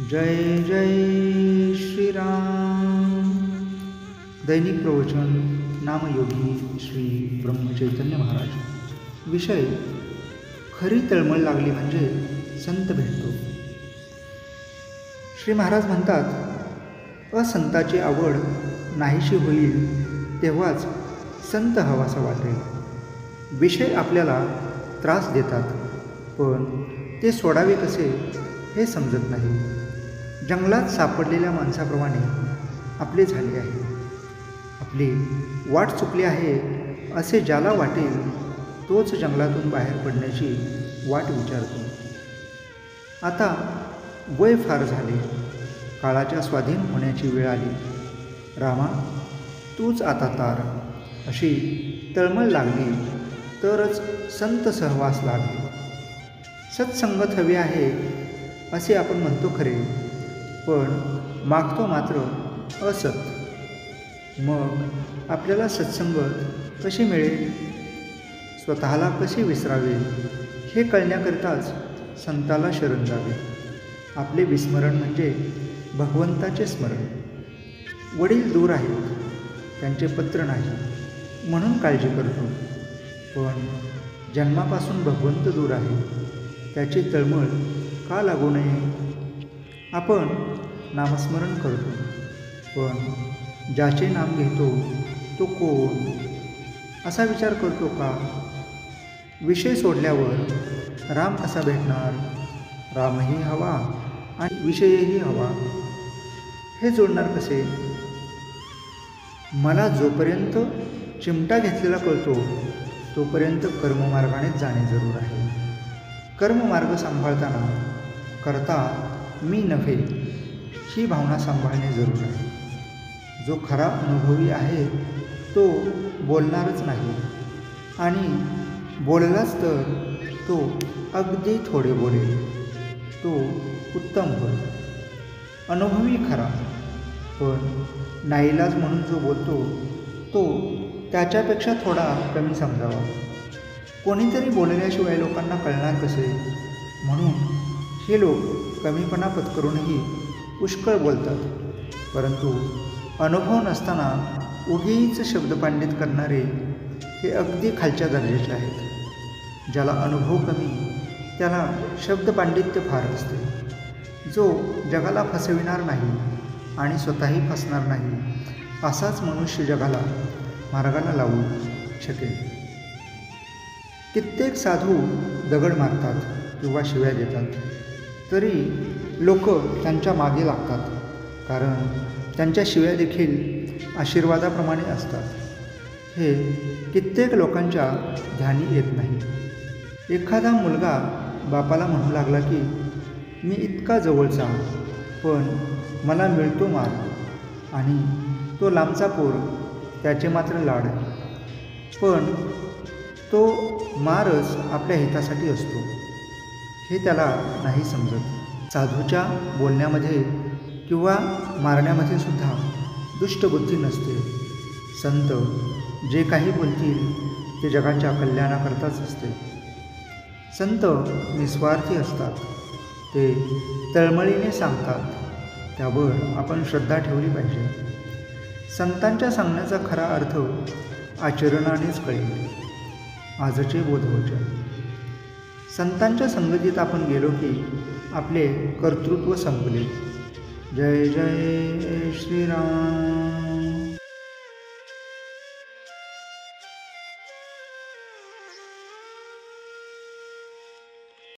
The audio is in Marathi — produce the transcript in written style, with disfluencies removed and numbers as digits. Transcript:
जय जय श्रीराम। दैनिक प्रवचन नामयोगी श्री ब्रह्मचैतन्य महाराज। विषय खरी तळमळ लागली म्हणजे संत भेटतो। श्री महाराज म्हणतात, असंताची आवड नाहीशी होईल तेव्हाच संत हवासा वाटेल। विषय आपल्याला त्रास देतात, पण ते सोडावे कसे हे समजत नाही। जंगलात सापडलेल्या माणसाप्रमाणे आपले झाले आहे। आपली वाट चुकली आहे असे ज्याला वाटेल तोच जंगलातून बाहेर पडण्याची वाट विचारतो। आता वय फार झाले, काळाच्या स्वाधीन होण्याची वेळ आली। रामा, तूच आता तार, अशी तळमळ लागली तरच संत सहवास लागले। सत्संगत हवे आहे असे आपण म्हणतो खरे, पण मागतो मात्र असत। मग आपल्याला सत्संगत कशी मिळेल, स्वतःला कसे विसरावे हे कळण्याकरिताच संताला शरण जावे। आपले विस्मरण म्हणजे भगवंताचे स्मरण। वडील दूर आहेत, त्यांचे पत्र नाही म्हणून काळजी करतो, पण जन्मापासून भगवंत दूर आहे, त्याची तळमळ का लागू नये। आपण नामस्मरण करतो, पण ज्याचे नाम घेतो तो कोण असा विचार करतो का। विषय सोडल्यावर राम कसा भेटणार। रामही हवा आणि विषयही हवा, हे जोडणार कसे। मला जोपर्यंत चिमटा घेतलेला कळतो तोपर्यंत कर्ममार्गानेच जाणे जरूर आहे। कर्ममार्ग सांभाळताना करता मी नव्हे ही भावना सांभाळणे जरूर आहे। जो खरा अनुभवी आहे तो बोलणारच नाही, आणि बोललाच तर तो अगदी थोडे बोलेल, तो उत्तम होय। अनुभवी खरा, पण नाईलाज म्हणून जो बोलतो तो त्याच्यापेक्षा थोडा कमी समजावा। कोणीतरी बोलल्याशिवाय लोकांना कळणार कसे, म्हणून हे लोक कमीपणा पत्करूनही पुष्कळ बोलतात, परंतु अनुभव नसताना उगीच शब्दपांडित करणारे हे अगदी खालच्या दर्जाचे आहेत। ज्याला अनुभव कमी त्याला शब्दपांडित्य फार असते। जो जगाला फसविणार नाही आणि स्वतःही फसणार नाही असाच मनुष्य जगाला मार्गाला लावू शकेल। कित्येक साधू दगड मारतात किंवा शिव्या देतात, तरी लोक त्यांच्या मागे लागतात, कारण त्यांच्या शिव्या देखील आशीर्वादाप्रमाणे असतात। हे कित्येक लोकांच्या ध्यानी येत नाही। एखादा मुलगा बापाला म्हणू लागला की मी इतका जवळचा, पण मला मिळतो मार, आणि तो लांबचा पोर त्याचे मात्र लाड, पण तो मारच आपल्या हितासाठी असतो हे त्याला नाही समजत। साधूच्या बोलण्यामध्ये किंवा मारण्यामध्ये सुद्धा दुष्टबुद्धी नसते। संत जे काही बोलतील ते जगाच्या कल्याणाकरताच असते। संत निस्वार्थी असतात, ते तळमळीने सांगतात, त्यावर आपण श्रद्धा ठेवली पाहिजे। संतांच्या सांगण्याचा खरा अर्थ आचरणानेच कळेल। आजचे बोधवचन। संतांच्या संगतीत आपण गेलो की आपले कर्तृत्व संपले। जय जय श्रीराम।